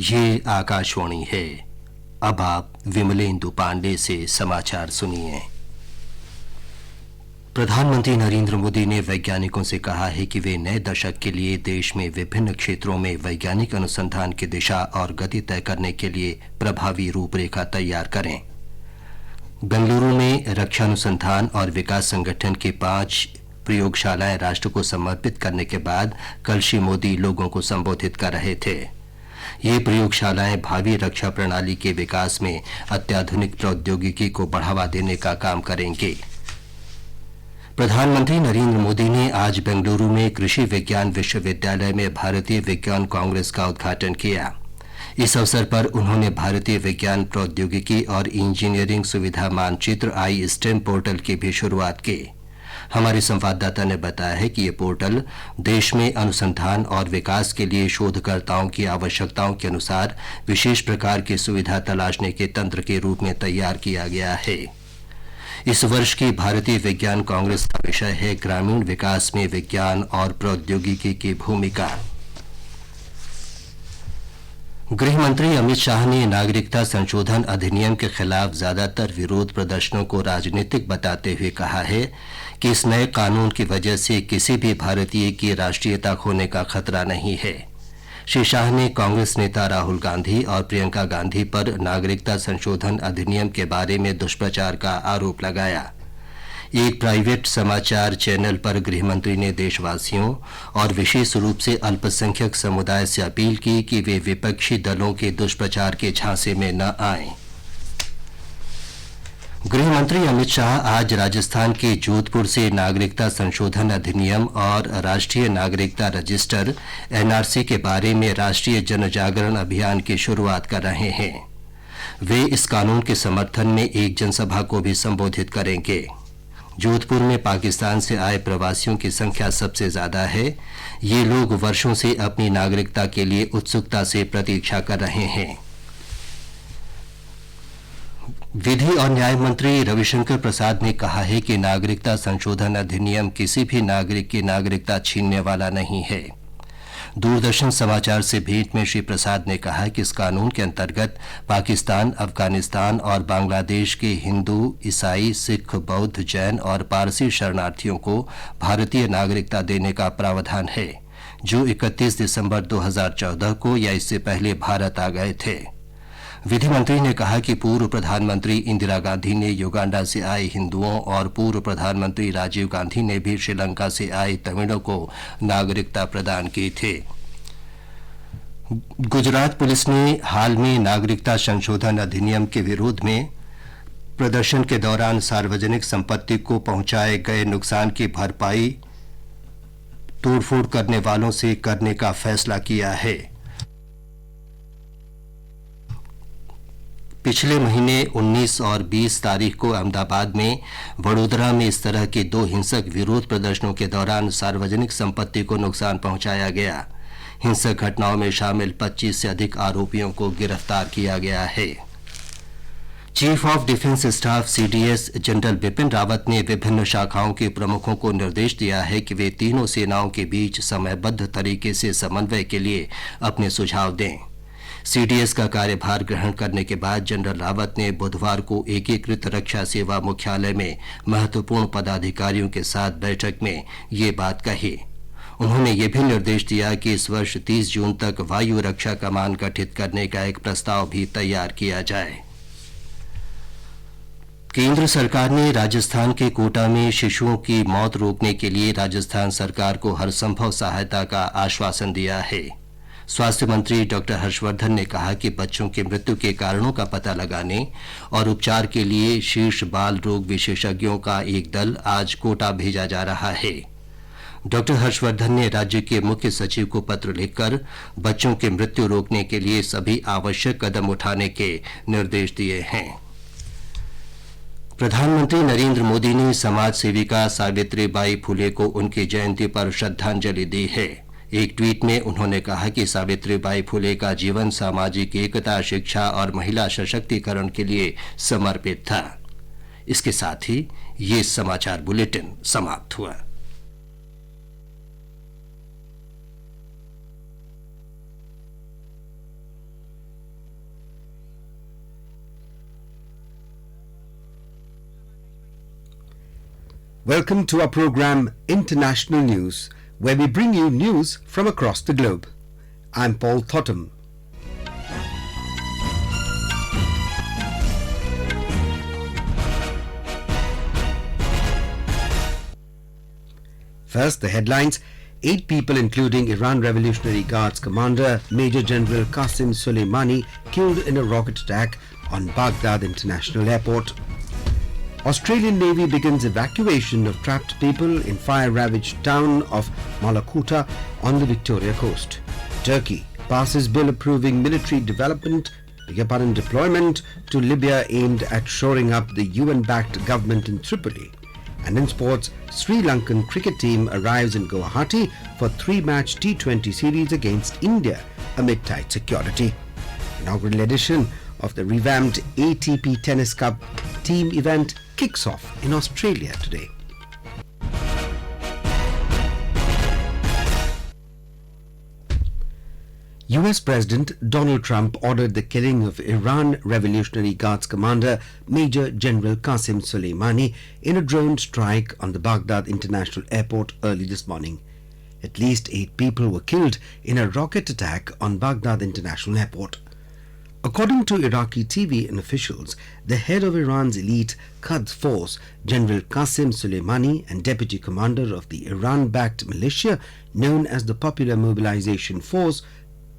ये आकाशवाणी है। अब आप विमलेंदु पांडे से समाचार सुनिए। प्रधानमंत्री नरेंद्र मोदी ने वैज्ञानिकों से कहा है कि वे नए दशक के लिए देश में विभिन्न क्षेत्रों में वैज्ञानिक अनुसंधान की दिशा और गति तय करने के लिए प्रभावी रूपरेखा तैयार करें। बेंगलुरु में रक्षा अनुसंधान और विकास संगठन की 5 प्रयोगशालाएं राष्ट्र को समर्पित करने के बाद कल श्री मोदी लोगों को संबोधित कर रहे थे। ये प्रयोगशालाएं भावी रक्षा प्रणाली के विकास में अत्याधुनिक प्रौद्योगिकी को बढ़ावा देने का काम करेंगे। प्रधानमंत्री नरेंद्र मोदी ने आज बेंगलुरु में कृषि विज्ञान विश्वविद्यालय में भारतीय विज्ञान कांग्रेस का उद्घाटन किया। इस अवसर पर उन्होंने भारतीय विज्ञान प्रौद्योगिकी और इंजीनियरिंग सुविधा मानचित्र आई स्टेम पोर्टल की भी शुरुआत की। हमारे संवाददाता ने बताया है कि ये पोर्टल देश में अनुसंधान और विकास के लिए शोधकर्ताओं की आवश्यकताओं के अनुसार विशेष प्रकार की सुविधा तलाशने के तंत्र के रूप में तैयार किया गया है। इस वर्ष की भारतीय विज्ञान कांग्रेस का विषय है ग्रामीण विकास में विज्ञान और प्रौद्योगिकी की भूमिका। गृह मंत्री अमित शाह ने नागरिकता संशोधन अधिनियम के खिलाफ ज्यादातर विरोध प्रदर्शनों को राजनीतिक बताते हुए कहा है कि इस नए कानून की वजह से किसी भी भारतीय की राष्ट्रीयता खोने का खतरा नहीं है। श्री शाह ने कांग्रेस नेता राहुल गांधी और प्रियंका गांधी पर नागरिकता संशोधन अधिनियम के बारे में दुष्प्रचार का आरोप लगाया। एक प्राइवेट समाचार चैनल पर गृहमंत्री ने देशवासियों और विशेष रूप से अल्पसंख्यक समुदाय से अपील की कि वे विपक्षी दलों के दुष्प्रचार के झांसे में न आएं। गृहमंत्री अमित शाह आज राजस्थान के जोधपुर से नागरिकता संशोधन अधिनियम और राष्ट्रीय नागरिकता रजिस्टर एनआरसी के बारे में राष्ट्रीय जनजागरण अभियान की शुरुआत कर रहे हैं। वे इस कानून के समर्थन में एक जनसभा को भी संबोधित करेंगे। जोधपुर में पाकिस्तान से आए प्रवासियों की संख्या सबसे ज्यादा है। ये लोग वर्षों से अपनी नागरिकता के लिए उत्सुकता से प्रतीक्षा कर रहे हैं। विधि और न्याय मंत्री रविशंकर प्रसाद ने कहा है कि नागरिकता संशोधन अधिनियम किसी भी नागरिक की नागरिकता छीनने वाला नहीं है। दूरदर्शन समाचार से भेंट में श्री प्रसाद ने कहा कि इस कानून के अंतर्गत पाकिस्तान, अफगानिस्तान और बांग्लादेश के हिंदू, ईसाई, सिख, बौद्ध, जैन और पारसी शरणार्थियों को भारतीय नागरिकता देने का प्रावधान है, जो 31 दिसंबर 2014 को या इससे पहले भारत आ गए थे। विधि मंत्री ने कहा कि पूर्व प्रधानमंत्री इंदिरा गांधी ने युगांडा से आए हिंदुओं और पूर्व प्रधानमंत्री राजीव गांधी ने भी श्रीलंका से आए तमिलों को नागरिकता प्रदान की थी। गुजरात पुलिस ने हाल में नागरिकता संशोधन अधिनियम के विरोध में प्रदर्शन के दौरान सार्वजनिक संपत्ति को पहुंचाए गए नुकसान की भरपाई तोड़फोड़ करने वालों से करने का फैसला किया है। पिछले महीने 19 और 20 तारीख को अहमदाबाद में वडोदरा में इस तरह के 2 हिंसक विरोध प्रदर्शनों के दौरान सार्वजनिक संपत्ति को नुकसान पहुंचाया गया। हिंसक घटनाओं में शामिल 25 से अधिक आरोपियों को गिरफ्तार किया गया है। Chief of defence staff CDS general Bipin Rawat ने विभिन्न शाखाओं के प्रमुखों को निर्देश दिया है कि वे तीनों सेनाओं के बीच समयबद्ध तरीके से समन्वय के लिए अपने सुझाव दें। सीडीएस का कार्यभार ग्रहण करने के बाद जनरल रावत ने बुधवार को एकीकृत रक्षा सेवा मुख्यालय में महत्वपूर्ण पदाधिकारियों के साथ बैठक में ये बात कही। उन्होंने ये भी निर्देश दिया कि इस वर्ष 30 जून तक वायु रक्षा कमान गठित करने का एक प्रस्ताव भी तैयार किया जाए। केंद्र सरकार ने राजस्थान के कोटा में शिशुओं की मौत रोकने के लिए राजस्थान सरकार को हर संभव सहायता का आश्वासन दिया है। स्वास्थ्य मंत्री डॉक्टर हर्षवर्धन ने कहा कि बच्चों की मृत्यु के कारणों का पता लगाने और उपचार के लिए शीर्ष बाल रोग विशेषज्ञों का एक दल आज कोटा भेजा जा रहा है। डॉक्टर हर्षवर्धन ने राज्य के मुख्य सचिव को पत्र लिखकर बच्चों की मृत्यु रोकने के लिए सभी आवश्यक कदम उठाने के निर्देश दिए हैं। प्रधानमंत्री नरेंद्र मोदी ने समाज सेविका सावित्रीबाई फुले को उनकी जयंती पर श्रद्धांजलि दी है। एक ट्वीट में उन्होंने कहा कि सावित्रीबाई फुले का जीवन सामाजिक एकता, शिक्षा और महिला सशक्तिकरण के लिए समर्पित था। इसके साथ ही ये समाचार बुलेटिन समाप्त हुआ। Welcome to our program International News, where we bring you news from across the globe. I'm Paul Thotham. First, the headlines. 8 people, including Iran Revolutionary Guards commander Major General Qasem Soleimani, killed in a rocket attack on Baghdad International Airport. Australian Navy begins evacuation of trapped people in fire-ravaged town of Malakuta on the Victoria coast. Turkey passes bill approving military deployment to Libya aimed at shoring up the UN-backed government in Tripoli. And in sports, Sri Lankan cricket team arrives in Guwahati for 3-match T20 series against India amid tight security. Inaugural edition of the revamped ATP Tennis Cup team event kicks off in Australia today. US President Donald Trump ordered the killing of Iran Revolutionary Guards commander Major General Qasem Soleimani in a drone strike on the Baghdad International Airport early this morning. At least 8 people were killed in a rocket attack on Baghdad International Airport. According to Iraqi TV and officials, the head of Iran's elite Quds force, General Qasem Soleimani, and deputy commander of the Iran-backed militia known as the Popular Mobilization Force,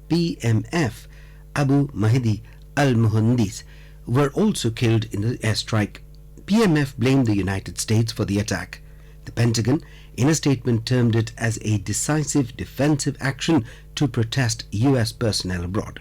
PMF, Abu Mahdi al-Muhandis, were also killed in the airstrike. PMF blamed the United States for the attack. The Pentagon, in a statement, termed it as a decisive defensive action to protest US personnel abroad.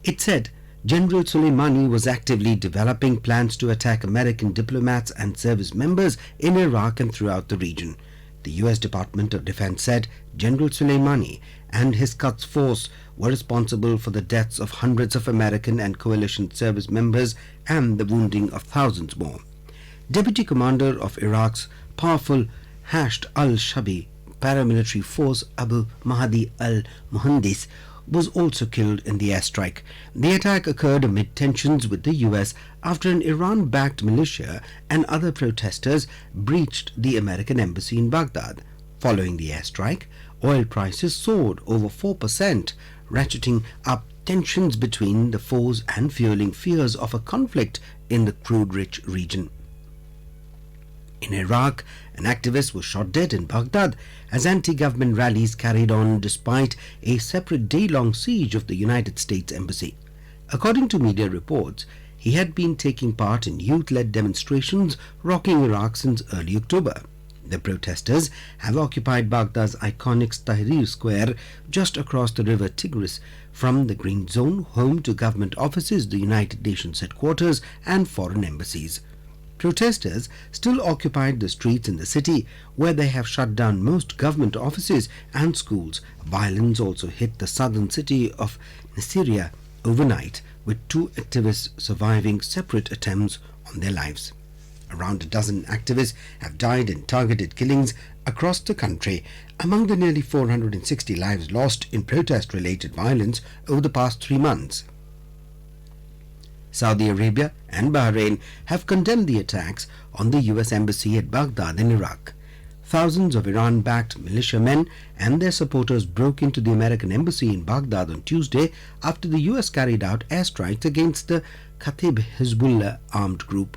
It said General Soleimani was actively developing plans to attack American diplomats and service members in Iraq and throughout the region. The US Department of Defense said General Soleimani and his Quds force were responsible for the deaths of hundreds of American and coalition service members and the wounding of thousands more. Deputy commander of Iraq's powerful Hashd al-Shabi paramilitary force, Abu Mahdi al-Muhandis, was also killed in the airstrike. The attack occurred amid tensions with the US after an Iran-backed militia and other protesters breached the American embassy in Baghdad. Following the airstrike, oil prices soared over 4%, ratcheting up tensions between the foes and fueling fears of a conflict in the crude-rich region. In Iraq, an activist was shot dead in Baghdad as anti-government rallies carried on despite a separate day-long siege of the United States Embassy. According to media reports, he had been taking part in youth-led demonstrations rocking Iraq since early October. The protesters have occupied Baghdad's iconic Tahrir Square just across the river Tigris from the Green Zone, home to government offices, the United Nations headquarters and foreign embassies. Protesters still occupied the streets in the city, where they have shut down most government offices and schools. Violence also hit the southern city of Nasiriyah overnight, with 2 activists surviving separate attempts on their lives. Around a dozen activists have died in targeted killings across the country, among the nearly 460 lives lost in protest-related violence over the past 3 months. Saudi Arabia and Bahrain have condemned the attacks on the US embassy at Baghdad in Iraq. Thousands of Iran-backed militiamen and their supporters broke into the American embassy in Baghdad on Tuesday after the US carried out airstrikes against the Kataib Hezbollah armed group.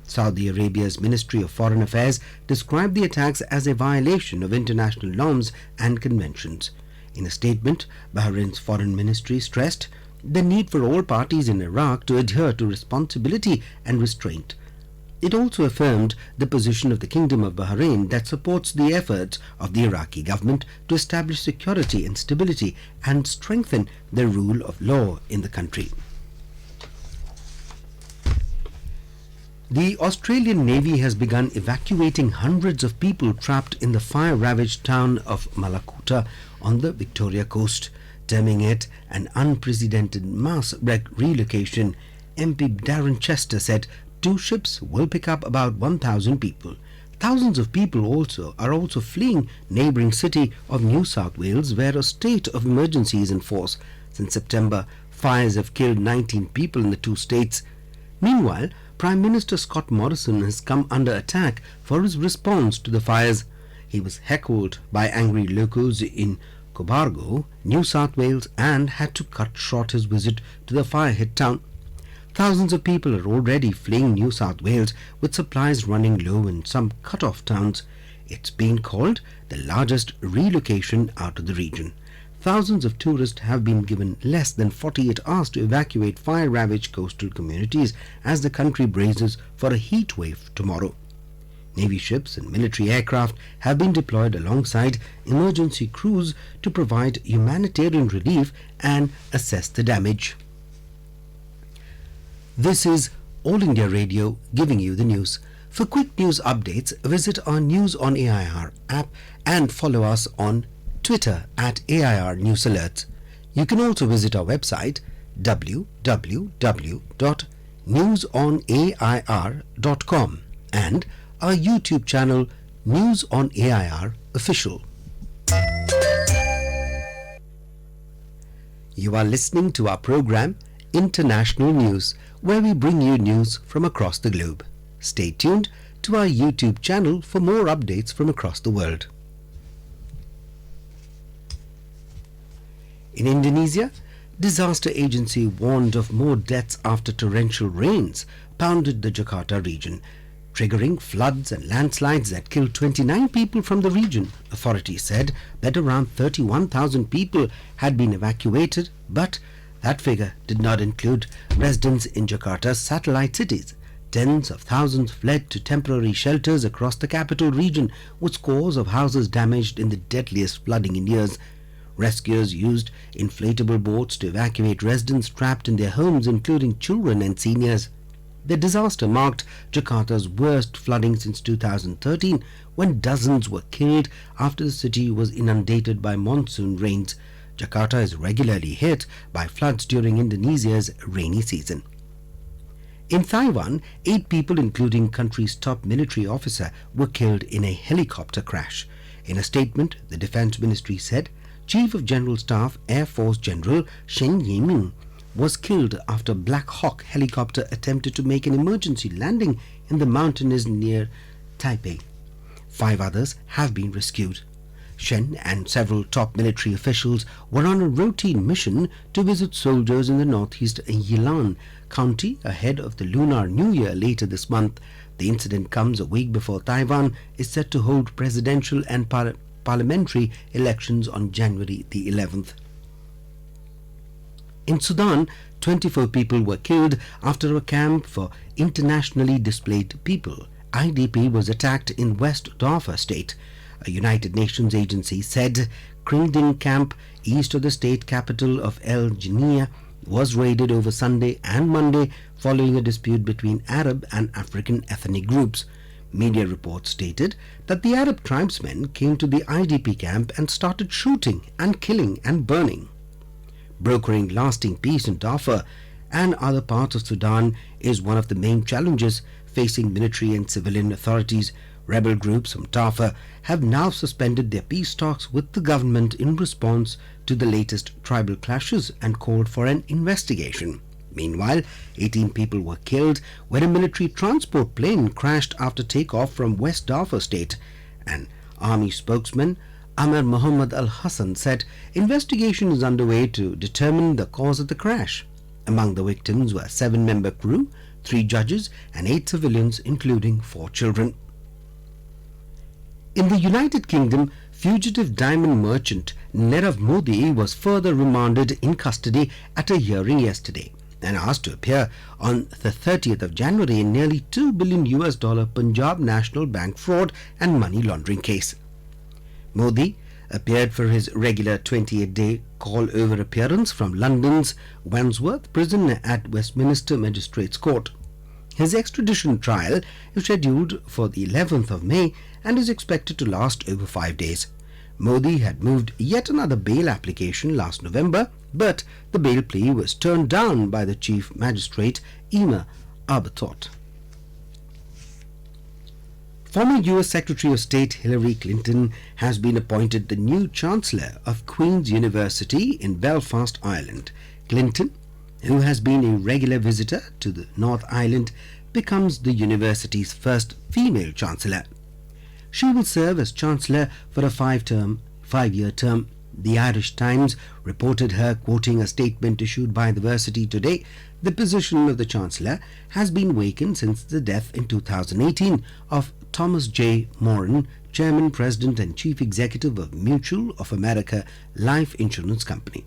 Saudi Arabia's Ministry of Foreign Affairs described the attacks as a violation of international norms and conventions. In a statement, Bahrain's foreign ministry stressed the need for all parties in Iraq to adhere to responsibility and restraint. It also affirmed the position of the Kingdom of Bahrain that supports the efforts of the Iraqi government to establish security and stability and strengthen the rule of law in the country. The Australian Navy has begun evacuating hundreds of people trapped in the fire-ravaged town of Malakuta on the Victoria coast, terming it an unprecedented mass relocation. MP Darren Chester said 2 ships will pick up about 1,000 people. Thousands of people are also fleeing neighbouring city of New South Wales, where a state of emergency is in force. Since September, fires have killed 19 people in the 2 states. Meanwhile, Prime Minister Scott Morrison has come under attack for his response to the fires. He was heckled by angry locals in Cobargo, New South Wales, and had to cut short his visit to the fire-hit town. Thousands of people are already fleeing New South Wales, with supplies running low in some cut-off towns. It's been called the largest relocation out of the region. Thousands of tourists have been given less than 48 hours to evacuate fire-ravaged coastal communities as the country braces for a heat wave tomorrow. Navy ships and military aircraft have been deployed alongside emergency crews to provide humanitarian relief and assess the damage. This is All India Radio giving you the news. For quick news updates, visit our News on AIR app and follow us on Twitter at AIR News Alerts. You can also visit our website www.newsonair.com and our YouTube channel News on AIR Official. You are listening to our program International News, where we bring you news from across the globe. Stay tuned to our YouTube channel for more updates from across the world. In Indonesia, disaster agency warned of more deaths after torrential rains pounded the Jakarta region, triggering floods and landslides that killed 29 people from the region. Authorities said that around 31,000 people had been evacuated, but that figure did not include residents in Jakarta's satellite cities. Tens of thousands fled to temporary shelters across the capital region, with scores of houses damaged in the deadliest flooding in years. Rescuers used inflatable boats to evacuate residents trapped in their homes, including children and seniors. The disaster marked Jakarta's worst flooding since 2013, when dozens were killed after the city was inundated by monsoon rains. Jakarta is regularly hit by floods during Indonesia's rainy season. In Taiwan, 8 people, including country's top military officer, were killed in a helicopter crash. In a statement, the Defense Ministry said Chief of General Staff Air Force General Shen Yiming was killed after Black Hawk helicopter attempted to make an emergency landing in the mountains near Taipei. 5 others have been rescued. Shen and several top military officials were on a routine mission to visit soldiers in the northeast Yilan County ahead of the Lunar New Year later this month. The incident comes a week before Taiwan is set to hold presidential and parliamentary elections on January the 11th. In Sudan, 24 people were killed after a camp for internationally displaced people, IDP, was attacked in West Darfur state. A United Nations agency said Krindin camp east of the state capital of El Geneia was raided over Sunday and Monday following a dispute between Arab and African ethnic groups. Media reports stated that the Arab tribesmen came to the IDP camp and started shooting and killing and burning. Brokering lasting peace in Darfur and other parts of Sudan is one of the main challenges facing military and civilian authorities. Rebel groups from Darfur have now suspended their peace talks with the government in response to the latest tribal clashes and called for an investigation. Meanwhile, 18 people were killed when a military transport plane crashed after takeoff from West Darfur state. An army spokesman, Amir Muhammad Al-Hassan, said investigation is underway to determine the cause of the crash. Among the victims were a 7-member crew, 3 judges and 8 civilians, including 4 children. In the United Kingdom, fugitive diamond merchant Nirav Modi was further remanded in custody at a hearing yesterday and asked to appear on the 30th of January in nearly $2 billion Punjab National Bank fraud and money laundering case. Modi appeared for his regular 28-day call-over appearance from London's Wandsworth prison at Westminster Magistrates Court. His extradition trial is scheduled for the 11th of May and is expected to last over 5 days. Modi had moved yet another bail application last November, but the bail plea was turned down by the Chief Magistrate Emma Arbuthnot. Former US Secretary of State Hillary Clinton has been appointed the new Chancellor of Queen's University in Belfast, Ireland. Clinton, who has been a regular visitor to the North Island, becomes the university's first female chancellor. She will serve as chancellor for a five-year term. The Irish Times reported her, quoting a statement issued by the university today. The position of the chancellor has been vacant since the death in 2018 of Thomas J. Moran, chairman, president and chief executive of Mutual of America Life Insurance Company.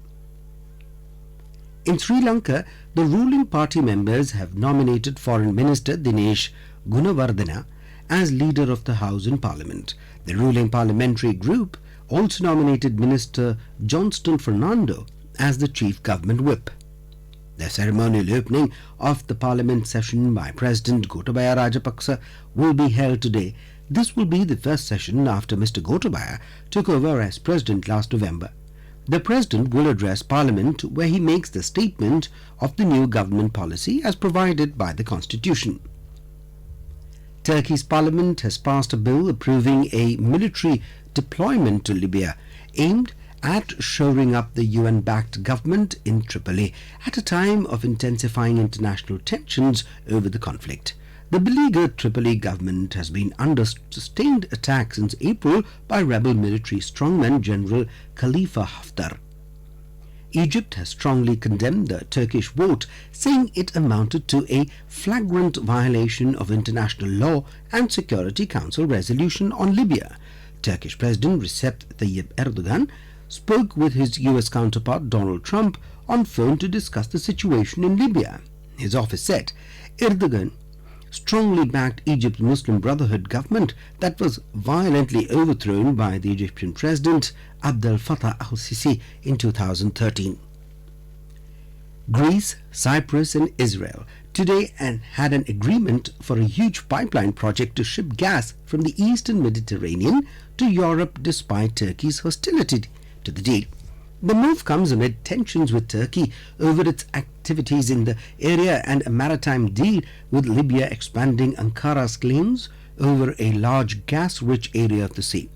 In Sri Lanka, the ruling party members have nominated Foreign Minister Dinesh Gunawardena as leader of the House in Parliament. The ruling parliamentary group also nominated Minister Johnston Fernando as the chief government whip. The ceremonial opening of the parliament session by President Gotabaya Rajapaksa will be held today. This will be the first session after Mr. Gotabaya took over as president last November. The president will address parliament where he makes the statement of the new government policy as provided by the constitution. Turkey's parliament has passed a bill approving a military deployment to Libya aimed at shoring up the UN-backed government in Tripoli at a time of intensifying international tensions over the conflict. The beleaguered Tripoli government has been under sustained attack since April by rebel military strongman General Khalifa Haftar. Egypt has strongly condemned the Turkish vote, saying it amounted to a flagrant violation of international law and Security Council resolution on Libya. Turkish President Recep Tayyip Erdogan spoke with his US counterpart Donald Trump on phone to discuss the situation in Libya. His office said Erdogan strongly backed Egypt's Muslim Brotherhood government that was violently overthrown by the Egyptian President Abdel Fattah al-Sisi in 2013. Greece, Cyprus and Israel today had an agreement for a huge pipeline project to ship gas from the eastern Mediterranean to Europe despite Turkey's hostility to the deal. The move comes amid tensions with Turkey over its activities in the area and a maritime deal with Libya expanding Ankara's claims over a large gas-rich area of the sea.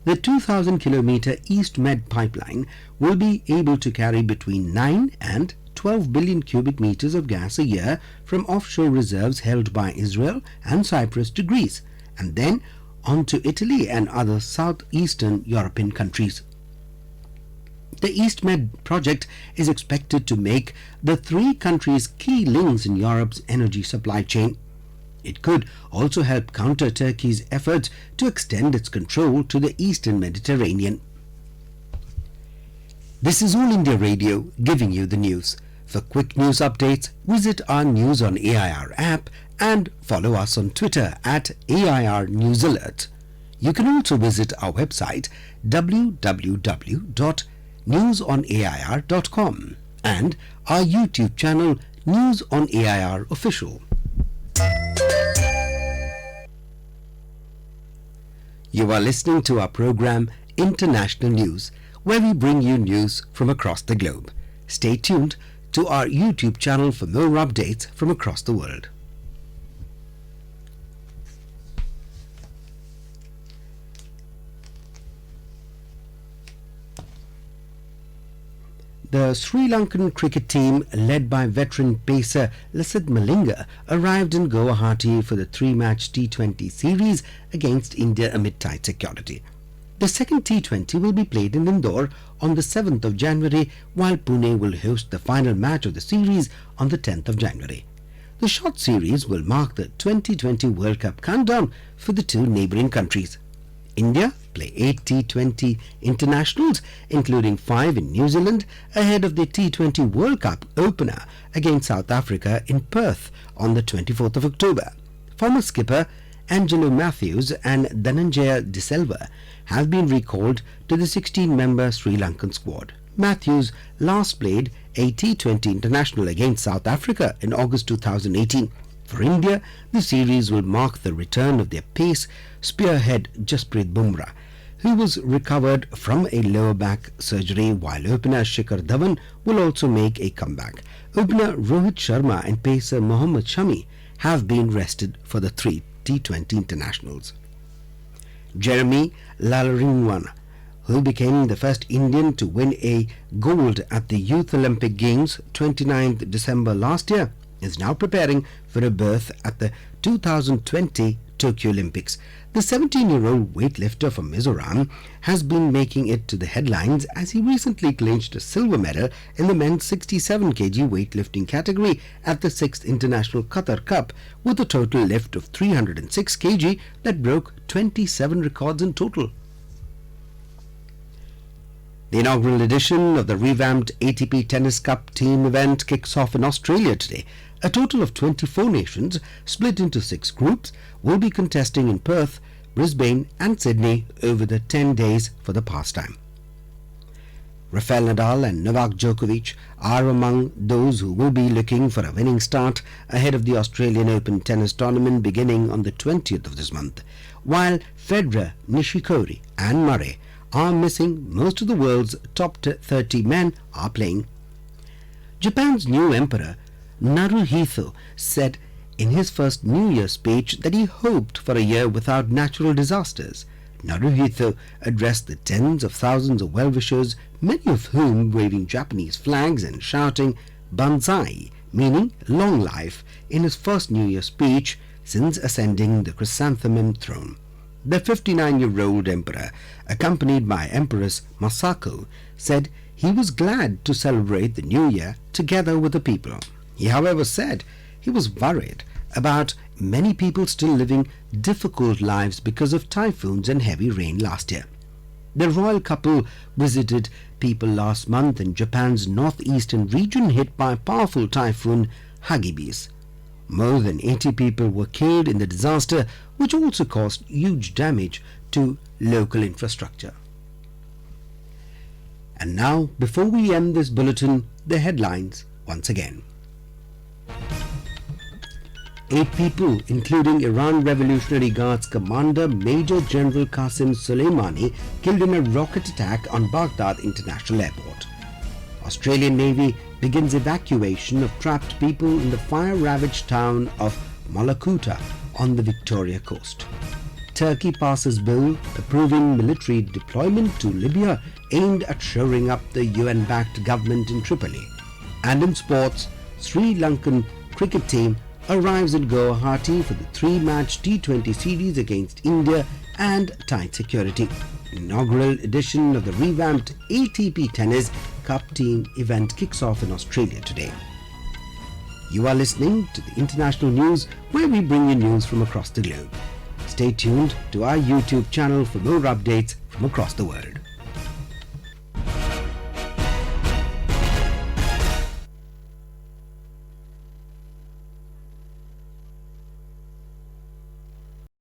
The 2,000-kilometer East Med pipeline will be able to carry between 9 and 12 billion cubic meters of gas a year from offshore reserves held by Israel and Cyprus to Greece, and then on to Italy and other southeastern European countries. The East Med project is expected to make the three countries key links in Europe's energy supply chain. It could also help counter Turkey's efforts to extend its control to the eastern Mediterranean. This is All India Radio giving you the news. For quick news updates, visit our News on AIR app and follow us on Twitter at AIR News Alert. You can also visit our website www.newsonair.com and our YouTube channel News on AIR Official. You are listening to our program International News, where we bring you news from across the globe. Stay tuned to our YouTube channel for more updates from across the world. The Sri Lankan cricket team, led by veteran pacer Lasith Malinga, arrived in Guwahati for the three-match T20 series against India amid tight security. The second T20 will be played in Indore on the 7th of January, while Pune will host the final match of the series on the 10th of January. The short series will mark the 2020 World Cup countdown for the two neighbouring countries. India play 8 T20 internationals, including 5 in New Zealand, ahead of the T20 World Cup opener against South Africa in Perth on the 24th of October. Former skipper Angelo Matthews and Dhananjaya De Silva have been recalled to the 16-member Sri Lankan squad. Matthews last played a T20 international against South Africa in August 2018. For India, the series will mark the return of their pace spearhead Jasprit Bumrah, who was recovered from a lower back surgery, while opener Shikhar Dhawan will also make a comeback. Opener Rohit Sharma and pacer Mohammad Shami have been rested for the 3 T20 internationals. Jeremy Lallaringwan, who became the first Indian to win a gold at the Youth Olympic Games 29th December last year, is now preparing for a berth at the 2020 Tokyo Olympics. The 17-year-old weightlifter from Mizoram has been making it to the headlines as he recently clinched a silver medal in the men's 67 kg weightlifting category at the 6th International Qatar Cup with a total lift of 306 kg that broke 27 records in total. The inaugural edition of the revamped ATP Tennis Cup team event kicks off in Australia today. A total of 24 nations, split into 6 groups, will be contesting in Perth, Brisbane and Sydney over the 10 days for the pastime. Rafael Nadal and Novak Djokovic are among those who will be looking for a winning start ahead of the Australian Open tennis tournament beginning on the 20th of this month, while Federer, Nishikori and Murray are missing. Most of the world's top 30 men are playing. Japan's new emperor Naruhito said in his first New Year speech that he hoped for a year without natural disasters. Naruhito addressed the tens of thousands of well-wishers, many of whom waving Japanese flags and shouting Banzai, meaning long life, in his first New Year speech since ascending the chrysanthemum throne. The 59-year-old emperor, accompanied by Empress Masako, said he was glad to celebrate the new year together with the people. He, however, said he was worried about many people still living difficult lives because of typhoons and heavy rain last year. The royal couple visited people last month in Japan's northeastern region hit by powerful typhoon Hagibis. More than 80 people were killed in the disaster, which also caused huge damage to local infrastructure. And now, before we end this bulletin, the headlines once again. 8 people, including Iran Revolutionary Guards commander Major General Qasim Soleimani, killed in a rocket attack on Baghdad International Airport. Australian Navy begins evacuation of trapped people in the fire-ravaged town of Malakuta on the Victoria coast. Turkey passes bill approving military deployment to Libya aimed at shoring up the UN-backed government in Tripoli. And in sports, Sri Lankan cricket team arrives in Guwahati for the 3-match T20 series against India and tight security. Inaugural edition of the revamped ATP Tennis Cup team event kicks off in Australia today. You are listening to the International News, where we bring you news from across the globe. Stay tuned to our YouTube channel for more updates from across the world.